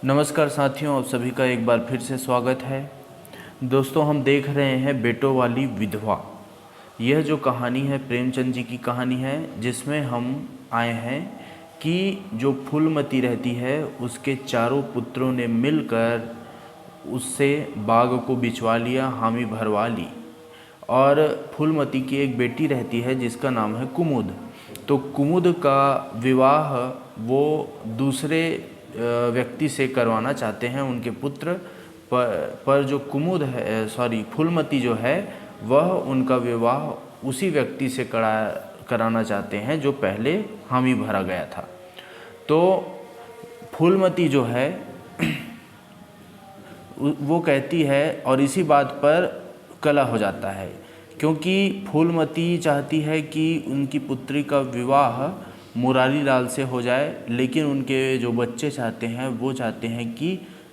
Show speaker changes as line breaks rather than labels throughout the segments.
नमस्कार साथियों, आप सभी का एक बार फिर से स्वागत है। दोस्तों, हम देख रहे हैं बेटों वाली विधवा। यह जो कहानी है प्रेमचंद जी की कहानी है, जिसमें हम आए हैं कि जो फूलमती रहती है उसके चारों पुत्रों ने मिलकर उससे बाग को बिचवा लिया, हामी भरवा ली। और फूलमती की एक बेटी रहती है जिसका नाम है कुमुद। तो कुमुद का विवाह वो दूसरे व्यक्ति से करवाना चाहते हैं उनके पुत्र। पर जो कुमुद है, फूलमती जो है, वह उनका विवाह उसी व्यक्ति से कराना चाहते हैं जो पहले हामी भरा गया था। तो फूलमती जो है वो कहती है, और इसी बात पर कलह हो जाता है, क्योंकि फूलमती चाहती है कि उनकी पुत्री का विवाह मुरारी लाल से हो जाए, लेकिन उनके जो बच्चे चाहते हैं वो चाहते हैं कि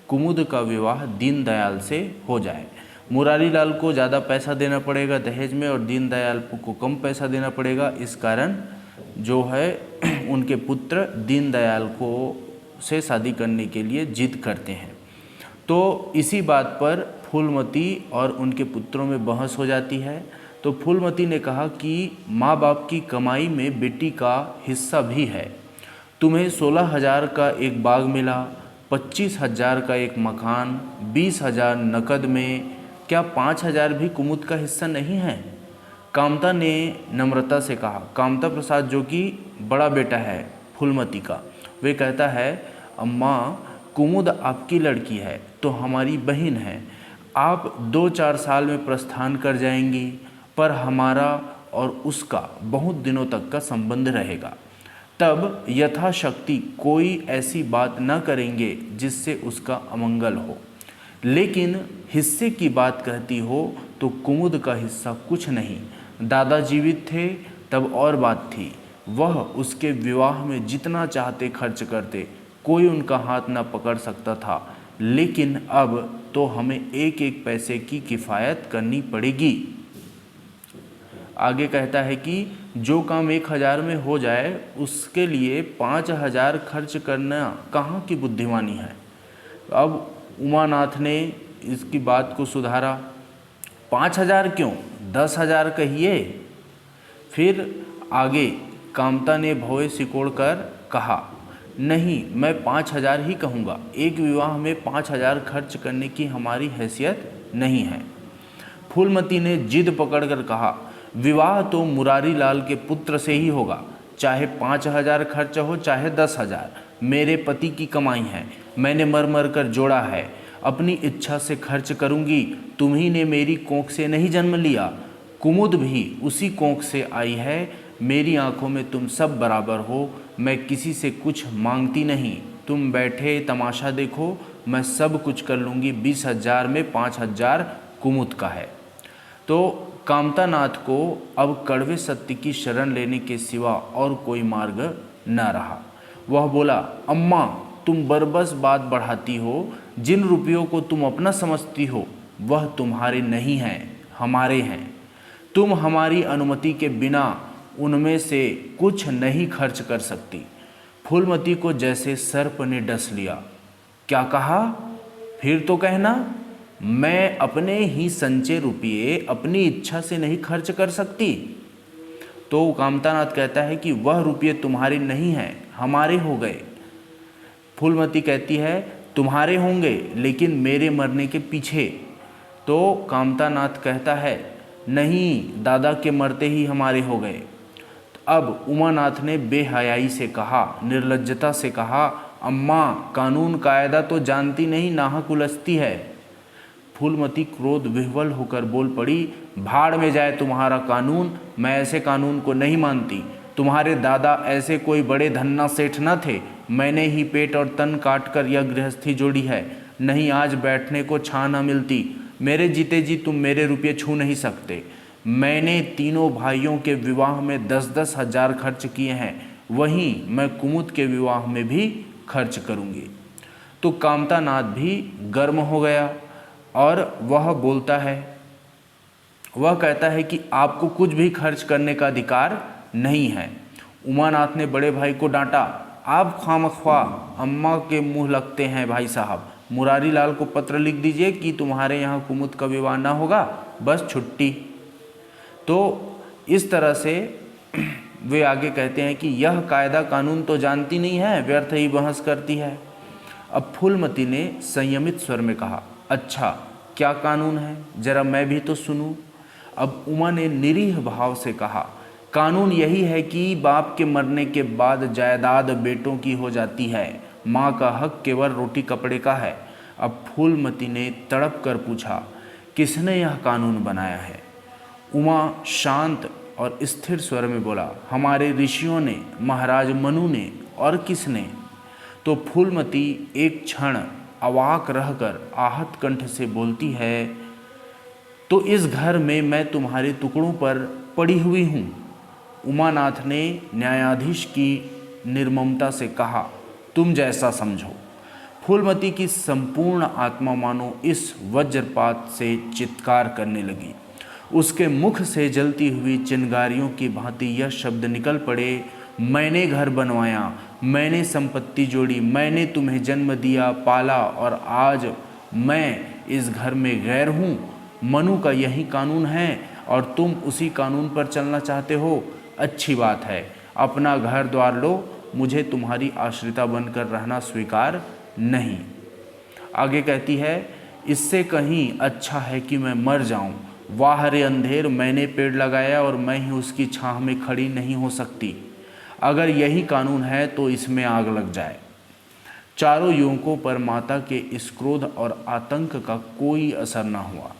कुमुद का विवाह दीनदयाल से हो जाए। मुरारी लाल को ज़्यादा पैसा देना पड़ेगा दहेज में और दीनदयाल को कम पैसा देना पड़ेगा। इस कारण जो है उनके पुत्र दीनदयाल को से शादी करने के लिए जिद करते हैं। तो इसी बात पर फूलमती और उनके पुत्रों में बहस हो जाती है। तो फूलमती ने कहा कि माँ बाप की कमाई में बेटी का हिस्सा भी है। तुम्हें 16,000 का एक बाग मिला, 25,000 का एक मकान, 20,000 नकद में, क्या 5,000 भी कुमुद का हिस्सा नहीं है? कामता ने नम्रता से कहा। कामता प्रसाद जो कि बड़ा बेटा है फूलमती का, वे कहता है, अम्मा, कुमुद आपकी लड़की है तो हमारी बहन है। आप 2-4 साल में प्रस्थान कर जाएंगी, पर हमारा और उसका बहुत दिनों तक का संबंध रहेगा। तब यथाशक्ति कोई ऐसी बात न करेंगे जिससे उसका अमंगल हो। लेकिन हिस्से की बात कहती हो तो कुमुद का हिस्सा कुछ नहीं। दादा जीवित थे तब और बात थी, वह उसके विवाह में जितना चाहते खर्च करते, कोई उनका हाथ न पकड़ सकता था। लेकिन अब तो हमें एक एक पैसे की किफ़ायत करनी पड़ेगी। आगे कहता है कि जो काम 1,000 में हो जाए उसके लिए 5,000 खर्च करना कहाँ की बुद्धिमानी है। अब उमानाथ ने इसकी बात को सुधारा। 5,000 क्यों, 10,000 कहिए। फिर आगे कामता ने भौएं सिकोड़ कर कहा, नहीं, मैं 5,000 ही कहूँगा। एक विवाह में 5,000 खर्च करने की हमारी हैसियत नहीं है। फूलमती ने जिद पकड़कर कहा, विवाह तो मुरारी लाल के पुत्र से ही होगा, चाहे 5,000 खर्च हो चाहे 10,000। मेरे पति की कमाई है, मैंने मर मर कर जोड़ा है, अपनी इच्छा से खर्च करूंगी। तुम्ही ने मेरी कोख से नहीं जन्म लिया, कुमुद भी उसी कोख से आई है। मेरी आंखों में तुम सब बराबर हो, मैं किसी से कुछ मांगती नहीं। तुम बैठे तमाशा देखो, मैं सब कुछ कर लूँगी। 20,000 में 5,000 कुमुद का है। तो कामतानाथ को अब कड़वे सत्य की शरण लेने के सिवा और कोई मार्ग न रहा। वह बोला, अम्मा, तुम बरबस बात बढ़ाती हो। जिन रुपयों को तुम अपना समझती हो वह तुम्हारे नहीं हैं, हमारे हैं। तुम हमारी अनुमति के बिना उनमें से कुछ नहीं खर्च कर सकती। फूलमती को जैसे सर्प ने डस लिया। क्या कहा? फिर तो कहना। मैं अपने ही संचय रुपये अपनी इच्छा से नहीं खर्च कर सकती। तो कामतानाथ कहता है कि वह रुपये तुम्हारे नहीं हैं, हमारे हो गए। फूलमती कहती है, तुम्हारे होंगे लेकिन मेरे मरने के पीछे। तो कामतानाथ कहता है, नहीं, दादा के मरते ही हमारे हो गए। अब उमानाथ ने बेहयाई से कहा, निर्लज्जता से कहा, अम्मा, कानून कायदा तो जानती नहीं, नाहक उलझती है। फूलमती क्रोध विह्वल होकर बोल पड़ी, भाड़ में जाए तुम्हारा कानून, मैं ऐसे कानून को नहीं मानती। तुम्हारे दादा ऐसे कोई बड़े धन्ना सेठ न थे। मैंने ही पेट और तन काट कर यह गृहस्थी जोड़ी है, नहीं आज बैठने को छां न मिलती। मेरे जीते जी तुम मेरे रुपये छू नहीं सकते। मैंने तीनों भाइयों के विवाह में 10-10 हजार खर्च किए हैं, वहीं मैं कुमुद के विवाह में भी खर्च करूँगी। तो कामतानाथ भी गर्म हो गया और वह बोलता है, वह कहता है कि आपको कुछ भी खर्च करने का अधिकार नहीं है। उमानाथ ने बड़े भाई को डांटा, आप खामख्वा अम्मा के मुंह लगते हैं भाई साहब। मुरारी लाल को पत्र लिख दीजिए कि तुम्हारे यहाँ कुमुद का विवाह ना होगा, बस छुट्टी। तो इस तरह से वे आगे कहते हैं कि यह कायदा कानून तो जानती नहीं है, व्यर्थ ही बहस करती है। अब फूलमती ने संयमित स्वर में कहा, अच्छा क्या कानून है, जरा मैं भी तो सुनूं। अब उमा ने निरीह भाव से कहा, कानून यही है कि बाप के मरने के बाद जायदाद बेटों की हो जाती है, माँ का हक केवल रोटी कपड़े का है। अब फूलमती ने तड़प कर पूछा, किसने यह कानून बनाया है? उमा शांत और स्थिर स्वर में बोला, हमारे ऋषियों ने, महाराज मनु ने, और किसने? तो फूलमती एक क्षण अवाक रहकर आहत कंठ से बोलती है, तो इस घर में मैं तुम्हारे टुकड़ों पर पड़ी हुई हूँ। उमानाथ ने न्यायाधीश की निर्ममता से कहा, तुम जैसा समझो। फूलमती की संपूर्ण आत्मा मानो इस वज्रपात से चित्कार करने लगी। उसके मुख से जलती हुई चिंगारियों की भांति यह शब्द निकल पड़े, मैंने घर बनवाया, मैंने संपत्ति जोड़ी, मैंने तुम्हें जन्म दिया, पाला, और आज मैं इस घर में गैर हूँ। मनु का यही कानून है और तुम उसी कानून पर चलना चाहते हो। अच्छी बात है, अपना घर द्वार लो, मुझे तुम्हारी आश्रिता बनकर रहना स्वीकार नहीं। आगे कहती है, इससे कहीं अच्छा है कि मैं मर जाऊं। वाह रे अंधेर, मैंने पेड़ लगाया और मैं ही उसकी छाह में खड़ी नहीं हो सकती। अगर यही कानून है तो इसमें आग लग जाए। चारों युवकों पर माता के इस क्रोध और आतंक का कोई असर न हुआ।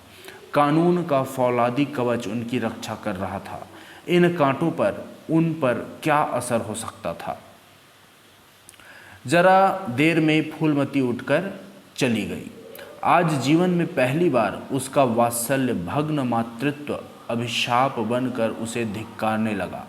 कानून का फौलादी कवच उनकी रक्षा कर रहा था। इन कांटों पर उन पर क्या असर हो सकता था? जरा देर में फूलमती उठकर चली गई। आज जीवन में पहली बार उसका वात्सल्य भग्न मातृत्व अभिशाप बनकर उसे धिक्कारने लगा।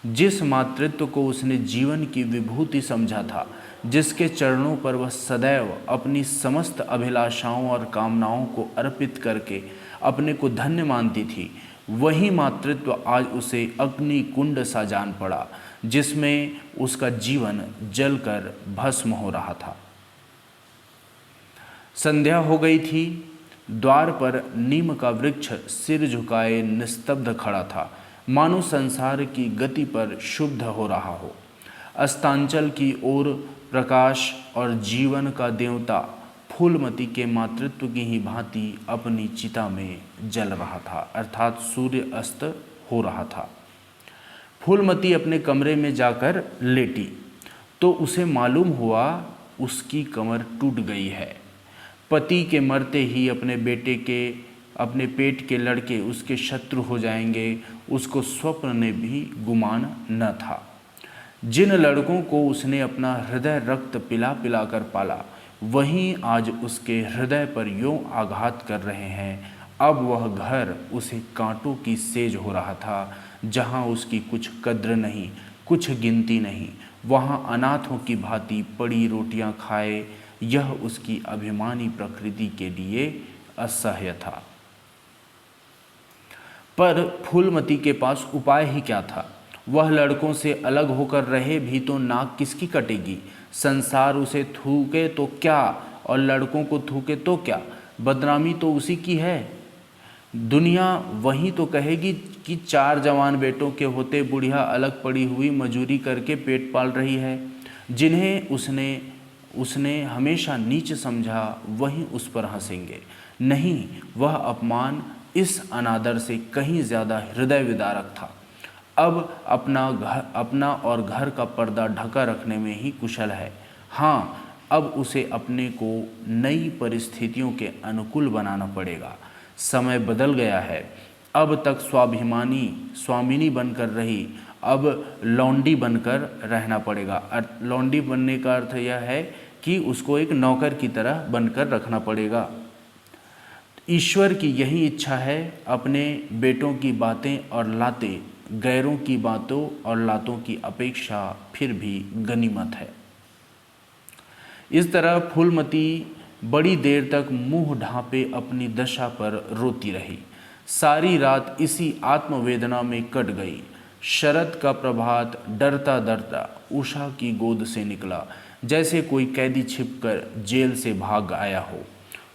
जिस मातृत्व को उसने जीवन की विभूति समझा था, जिसके चरणों पर वह सदैव अपनी समस्त अभिलाषाओं और कामनाओं को अर्पित करके अपने को धन्य मानती थी, वही मातृत्व आज उसे अग्नि कुंड सा जान पड़ा, जिसमें उसका जीवन जलकर भस्म हो रहा था। संध्या हो गई थी। द्वार पर नीम का वृक्ष सिर झुकाए निस्तब्ध खड़ा था, मानो संसार की गति पर शुद्ध हो रहा हो। अस्तांचल की ओर प्रकाश और जीवन का देवता फूलमती के मातृत्व की ही भांति अपनी चिता में जल रहा था, अर्थात सूर्य अस्त हो रहा था। फूलमती अपने कमरे में जाकर लेटी तो उसे मालूम हुआ उसकी कमर टूट गई है। पति के मरते ही अपने पेट के लड़के उसके शत्रु हो जाएंगे, उसको स्वप्न ने भी गुमान न था। जिन लड़कों को उसने अपना हृदय रक्त पिला पिला कर पाला, वहीं आज उसके हृदय पर यों आघात कर रहे हैं। अब वह घर उसे कांटों की सेज हो रहा था, जहाँ उसकी कुछ कद्र नहीं, कुछ गिनती नहीं। वहाँ अनाथों की भांति पड़ी रोटियां खाए, यह उसकी अभिमानी प्रकृति के लिए असह्य था। पर फूलमती के पास उपाय ही क्या था? वह लड़कों से अलग होकर रहे भी तो नाक किसकी कटेगी? संसार उसे थूके तो क्या और लड़कों को थूके तो क्या, बदनामी तो उसी की है। दुनिया वही तो कहेगी कि 4 जवान बेटों के होते बुढ़िया अलग पड़ी हुई मजूरी करके पेट पाल रही है। जिन्हें उसने हमेशा नीच समझा, वही उस पर हंसेंगे। नहीं, वह अपमान इस अनादर से कहीं ज़्यादा हृदय विदारक था। अब अपना और घर का पर्दा ढका रखने में ही कुशल है। हाँ, अब उसे अपने को नई परिस्थितियों के अनुकूल बनाना पड़ेगा। समय बदल गया है। अब तक स्वामिनी बनकर रही, अब लौंडी बनकर रहना पड़ेगा। लौंडी बनने का अर्थ यह है कि उसको एक नौकर की तरह बनकर रखना पड़ेगा। ईश्वर की यही इच्छा है। अपने बेटों की बातें और लातें गैरों की बातों और लातों की अपेक्षा फिर भी गनीमत है। इस तरह फूलमती बड़ी देर तक मुंह ढांपे अपनी दशा पर रोती रही। सारी रात इसी आत्मवेदना में कट गई। शरद का प्रभात डरता डरता उषा की गोद से निकला, जैसे कोई कैदी छिपकर जेल से भाग आया हो।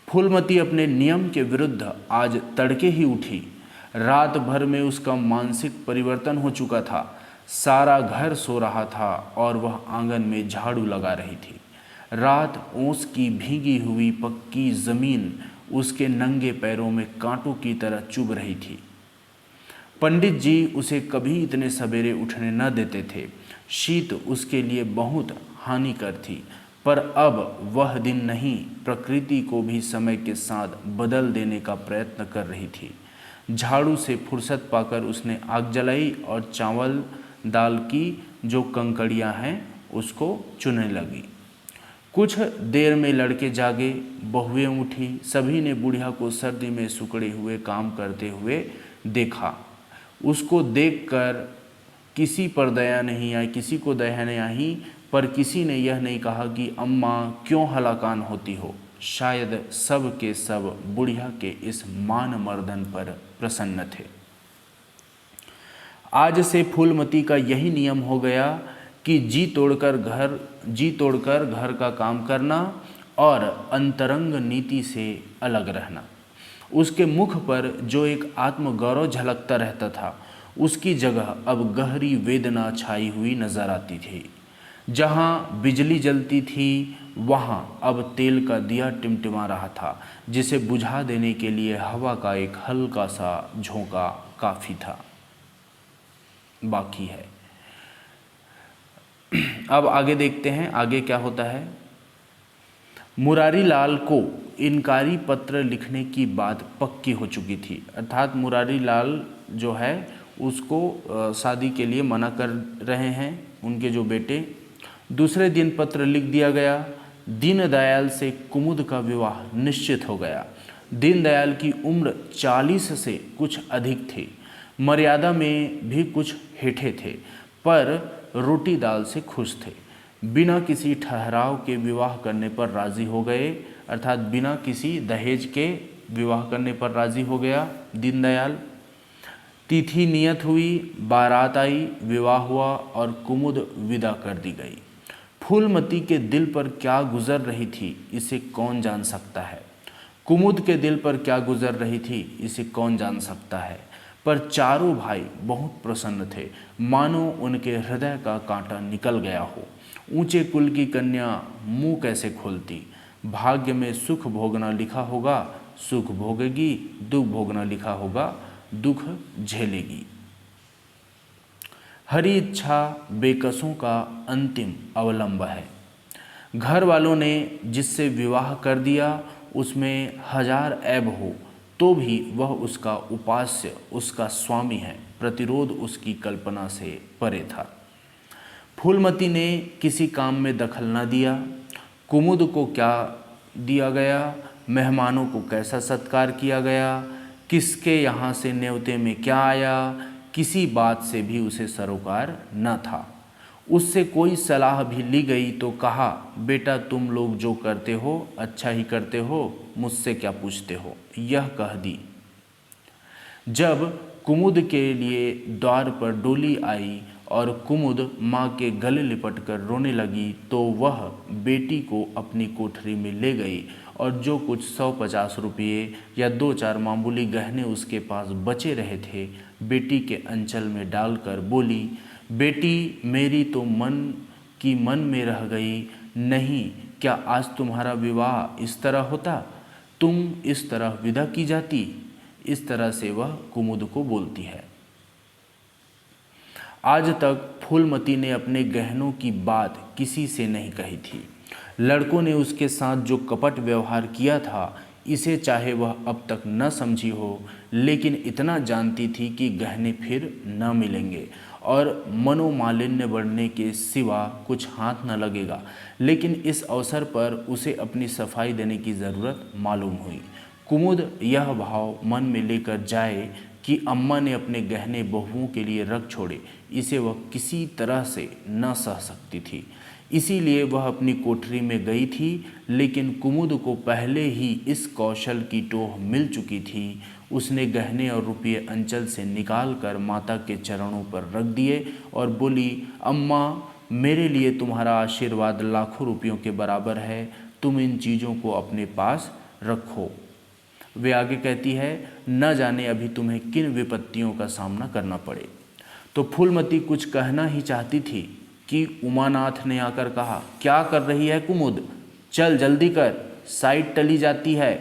फूलमती अपने नियम के विरुद्ध आज तड़के ही उठी। रात भर में उसका मानसिक परिवर्तन हो चुका था। सारा घर सो रहा था और वह आंगन में झाड़ू लगा रही थी। रात ओस की भीगी हुई पक्की ज़मीन उसके नंगे पैरों में कांटों की तरह चुभ रही थी। पंडित जी उसे कभी इतने सवेरे उठने न देते थे। शीत उसके लिए बहुत हानिकर थी, पर अब वह दिन नहीं, प्रकृति को भी समय के साथ बदल देने का प्रयत्न कर रही थी। झाड़ू से फुर्सत पाकर उसने आग जलाई और चावल दाल की जो कंकड़ियां हैं उसको चुनने लगी। कुछ देर में लड़के जागे, बहुएं उठी। सभी ने बुढ़िया को सर्दी में सुखड़े हुए काम करते हुए देखा। उसको देखकर किसी पर दया नहीं आई, किसी को दया नहीं आई, पर किसी ने यह नहीं कहा कि अम्मा क्यों हलाकान होती हो। शायद सब के सब बुढ़िया के इस मान मर्दन पर प्रसन्न थे। आज से फूलमती का यही नियम हो गया कि जी तोड़कर घर का काम करना और अंतरंग नीति से अलग रहना। उसके मुख पर जो एक आत्मगौरव झलकता रहता था, उसकी जगह अब गहरी वेदना छाई हुई नजर आती थी। जहाँ बिजली जलती थी वहाँ अब तेल का दिया टिमटिमा रहा था, जिसे बुझा देने के लिए हवा का एक हल्का सा झोंका काफ़ी था। बाकी है। अब आगे देखते हैं आगे क्या होता है। मुरारी लाल को इनकारी पत्र लिखने की बात पक्की हो चुकी थी, अर्थात मुरारी लाल जो है उसको शादी के लिए मना कर रहे हैं उनके जो बेटे। दूसरे दिन पत्र लिख दिया गया। दीनदयाल से कुमुद का विवाह निश्चित हो गया। दीनदयाल की उम्र 40 से कुछ अधिक थी, मर्यादा में भी कुछ हेठे थे, पर रोटी दाल से खुश थे। बिना किसी ठहराव के विवाह करने पर राजी हो गए, अर्थात बिना किसी दहेज के विवाह करने पर राजी हो गया दीनदयाल। तिथि नियत हुई, बारात आई, विवाह हुआ और कुमुद विदा कर दी गई। फूलमती के दिल पर क्या गुजर रही थी इसे कौन जान सकता है। कुमुद के दिल पर क्या गुजर रही थी इसे कौन जान सकता है। पर चारों भाई बहुत प्रसन्न थे, मानो उनके हृदय का कांटा निकल गया हो। ऊंचे कुल की कन्या मुंह कैसे खोलती। भाग्य में सुख भोगना लिखा होगा, सुख भोगेगी, दुख भोगना लिखा होगा, दुख झेलेगी। हरी इच्छा बेकसों का अंतिम अवलंब है। घर वालों ने जिससे विवाह कर दिया उसमें 1000 ऐब हो तो भी वह उसका उपास्य, उसका स्वामी है। प्रतिरोध उसकी कल्पना से परे था। फूलमती ने किसी काम में दखल न दिया। कुमुद को क्या दिया गया, मेहमानों को कैसा सत्कार किया गया, किसके यहाँ से न्योते में क्या आया, किसी बात से भी उसे सरोकार न था। उससे कोई सलाह भी ली गई तो कहा, बेटा तुम लोग जो करते हो अच्छा ही करते हो, मुझसे क्या पूछते हो, यह कह दी। जब कुमुद के लिए द्वार पर डोली आई और कुमुद माँ के गले लिपटकर रोने लगी तो वह बेटी को अपनी कोठरी में ले गई और जो कुछ 150 रुपये या 2-4 मामूली गहने उसके पास बचे रहे थे बेटी के अंचल में डालकर बोली, बेटी मेरी तो मन में रह गई। नहीं, क्या आज तुम्हारा विवाह इस तरह होता, तुम इस तरह विदा की जाती। इस तरह से वह कुमुद को बोलती है। आज तक फूलमती ने अपने गहनों की बात किसी से नहीं कही थी। लड़कों ने उसके साथ जो कपट व्यवहार किया था इसे चाहे वह अब तक न समझी हो, लेकिन इतना जानती थी कि गहने फिर न मिलेंगे और मनोमालिन्य बढ़ने के सिवा कुछ हाथ न लगेगा। लेकिन इस अवसर पर उसे अपनी सफाई देने की ज़रूरत मालूम हुई। कुमुद यह भाव मन में लेकर जाए कि अम्मा ने अपने गहने बहुओं के लिए रख छोड़े, इसे वह किसी तरह से न सह सकती थी। इसीलिए वह अपनी कोठरी में गई थी, लेकिन कुमुद को पहले ही इस कौशल की टोह मिल चुकी थी। उसने गहने और रुपये अंचल से निकाल कर माता के चरणों पर रख दिए और बोली, अम्मा, मेरे लिए तुम्हारा आशीर्वाद लाखों रुपयों के बराबर है, तुम इन चीज़ों को अपने पास रखो। वे आगे कहती है, न जाने अभी तुम्हें किन विपत्तियों का सामना करना पड़े। तो फूलमती कुछ कहना ही चाहती थी कि उमानाथ ने आकर कहा, क्या कर रही है कुमुद, चल जल्दी कर, साइड टली जाती है।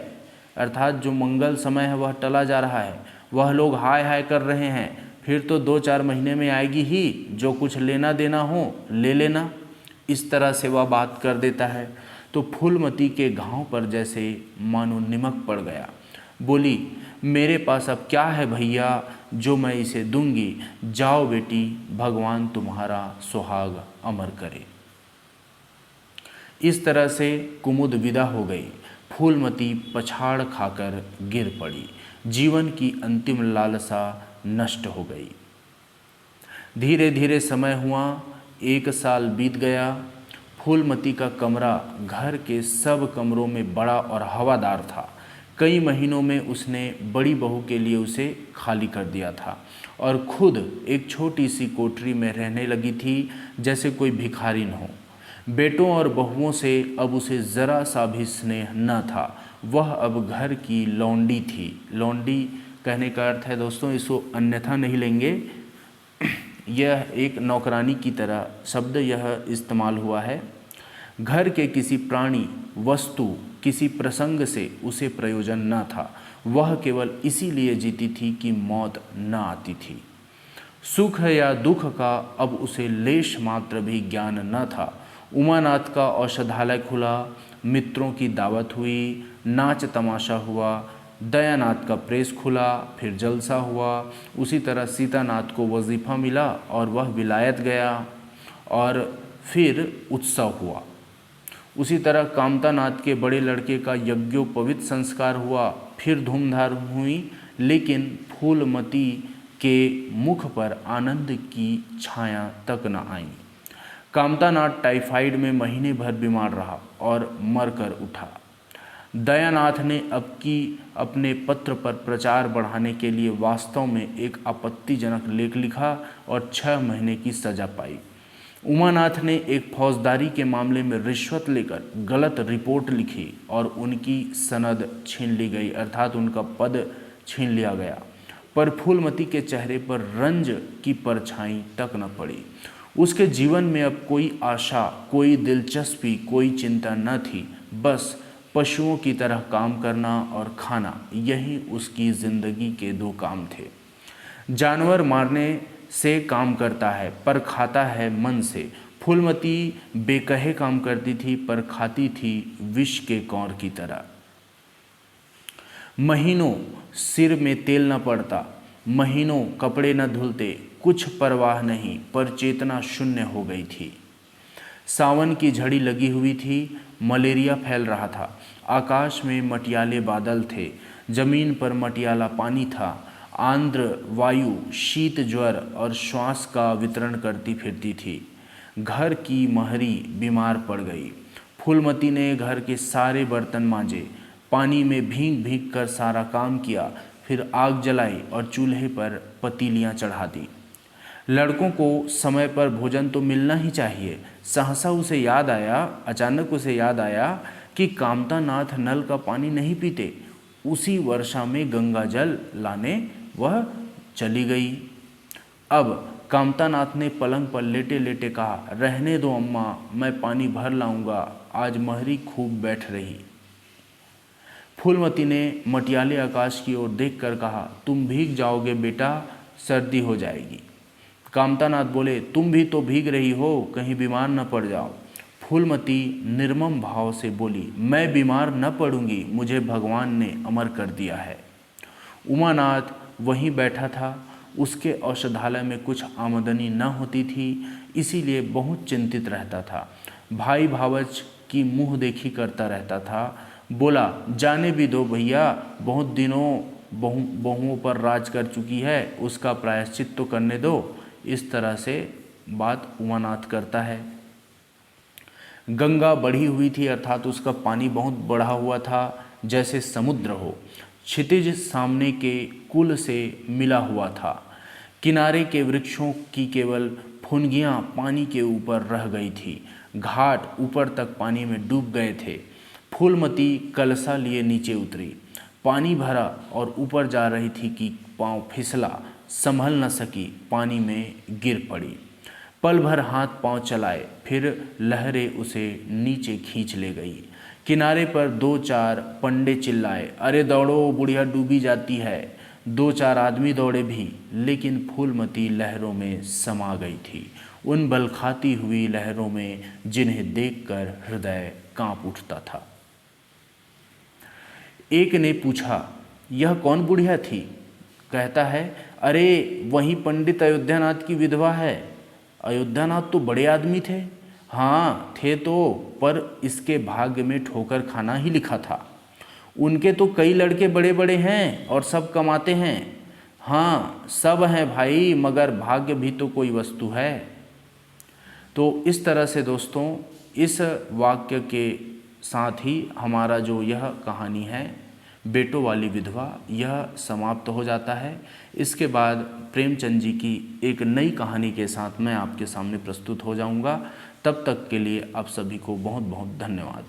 अर्थात जो मंगल समय है वह टला जा रहा है, वह लोग हाय हाय कर रहे हैं, फिर तो 2-4 महीने में आएगी ही, जो कुछ लेना देना हो ले लेना। इस तरह से वह बात कर देता है। तो फूलमती के घाव पर जैसे मानो नमक पड़ गया। बोली, मेरे पास अब क्या है भैया जो मैं इसे दूंगी, जाओ बेटी, भगवान तुम्हारा सुहाग अमर करे। इस तरह से कुमुद विदा हो गई। फूलमती पछाड़ खाकर गिर पड़ी। जीवन की अंतिम लालसा नष्ट हो गई। धीरे धीरे समय हुआ, 1 साल बीत गया। फूलमती का कमरा घर के सब कमरों में बड़ा और हवादार था। कई महीनों में उसने बड़ी बहू के लिए उसे खाली कर दिया था और खुद एक छोटी सी कोठरी में रहने लगी थी, जैसे कोई भिखारिन हो। बेटों और बहुओं से अब उसे ज़रा सा भी स्नेह न था। वह अब घर की लौंडी थी। लौंडी कहने का अर्थ है दोस्तों, इसको अन्यथा नहीं लेंगे, यह एक नौकरानी की तरह शब्द यह इस्तेमाल हुआ है। घर के किसी प्राणी, वस्तु, किसी प्रसंग से उसे प्रयोजन न था। वह केवल इसीलिए जीती थी कि मौत न आती थी। सुख या दुख का अब उसे लेश मात्र भी ज्ञान न था। उमानाथ का औषधालय खुला, मित्रों की दावत हुई, नाच तमाशा हुआ। दयानाथ का प्रेस खुला, फिर जलसा हुआ। उसी तरह सीतानाथ को वजीफ़ा मिला और वह विलायत गया और फिर उत्सव हुआ। उसी तरह कामतानाथ के बड़े लड़के का यज्ञोपवीत संस्कार हुआ, फिर धूमधाम हुई। लेकिन फूलमती के मुख पर आनंद की छाया तक न आई। कामतानाथ टाइफाइड में महीने भर बीमार रहा और मरकर उठा। दयानाथ ने अपने पत्र पर प्रचार बढ़ाने के लिए वास्तव में एक आपत्तिजनक लेख लिखा और 6 महीने की सज़ा पाई। उमानाथ ने एक फौजदारी के मामले में रिश्वत लेकर गलत रिपोर्ट लिखी और उनकी सनद छीन ली गई, अर्थात उनका पद छीन लिया गया। पर फूलमती के चेहरे पर रंज की परछाई तक न पड़ी। उसके जीवन में अब कोई आशा, कोई दिलचस्पी, कोई चिंता न थी। बस पशुओं की तरह काम करना और खाना, यही उसकी ज़िंदगी के 2 काम थे। जानवर मारने से काम करता है पर खाता है मन से। फूलमती बेकहे काम करती थी पर खाती थी विष के कौर की तरह। महीनों सिर में तेल न पड़ता, महीनों कपड़े न धुलते, कुछ परवाह नहीं, पर चेतना शून्य हो गई थी। सावन की झड़ी लगी हुई थी, मलेरिया फैल रहा था। आकाश में मटियाले बादल थे, जमीन पर मटियाला पानी था। आर्द्र वायु शीत ज्वर और श्वास का वितरण करती फिरती थी। घर की महरी बीमार पड़ गई। फूलमती ने घर के सारे बर्तन मांजे, पानी में भीग भीग कर सारा काम किया, फिर आग जलाई और चूल्हे पर पतीलियां चढ़ा दी। लड़कों को समय पर भोजन तो मिलना ही चाहिए। सहसा उसे याद आया, अचानक उसे याद आया कि कामतानाथ नल का पानी नहीं पीते। उसी वर्षा में गंगा जल लाने वह चली गई। अब कामतानाथ ने पलंग पर लेटे लेटे कहा, रहने दो अम्मा, मैं पानी भर लाऊंगा, आज महरी खूब बैठ रही। फूलमती ने मटियाले आकाश की ओर देखकर कहा, तुम भीग जाओगे बेटा, सर्दी हो जाएगी। कामतानाथ बोले, तुम भी तो भीग रही हो, कहीं बीमार न पड़ जाओ। फूलमती निर्मम भाव से बोली, मैं बीमार न पड़ूंगी, मुझे भगवान ने अमर कर दिया है। उमानाथ वहीं बैठा था। उसके औषधालय में कुछ आमदनी न होती थी, इसीलिए बहुत चिंतित रहता था। भाई भावच की मुँह देखी करता रहता था। बोला, जाने भी दो भैया, बहुत दिनों बहुओं पर राज कर चुकी है, उसका प्रायश्चित तो करने दो। इस तरह से बात उमानाथ करता है। गंगा बढ़ी हुई थी, अर्थात उसका पानी बहुत बढ़ा हुआ था, जैसे समुद्र हो। क्षितिज सामने के कुल से मिला हुआ था। किनारे के वृक्षों की केवल फुनगियाँ पानी के ऊपर रह गई थी। घाट ऊपर तक पानी में डूब गए थे। फूलमती कलसा लिए नीचे उतरी। पानी भरा और ऊपर जा रही थी कि पाँव फिसला, संभल न सकी, पानी में गिर पड़ी। पल भर हाथ पांव चलाए, फिर लहरें उसे नीचे खींच ले गई। किनारे पर दो चार पंडे चिल्लाए, अरे दौड़ो, बुढ़िया डूबी जाती है। दो चार आदमी दौड़े भी, लेकिन फूलमती लहरों में समा गई थी, उन बलखाती हुई लहरों में जिन्हें देखकर हृदय कांप उठता था। एक ने पूछा, यह कौन बुढ़िया थी? कहता है, अरे वही पंडित अयोध्यानाथ की विधवा है। अयोध्यानाथ तो बड़े आदमी थे। हाँ थे तो, पर इसके भाग्य में ठोकर खाना ही लिखा था। उनके तो कई लड़के बड़े बड़े हैं और सब कमाते हैं। हाँ सब हैं भाई, मगर भाग्य भी तो कोई वस्तु है। तो इस तरह से दोस्तों, इस वाक्य के साथ ही हमारा जो यह कहानी है बेटों वाली विधवा, यह समाप्त हो जाता है। इसके बाद प्रेमचंद जी की एक नई कहानी के साथ मैं आपके सामने प्रस्तुत हो जाऊंगा। तब तक के लिए आप सभी को बहुत बहुत धन्यवाद।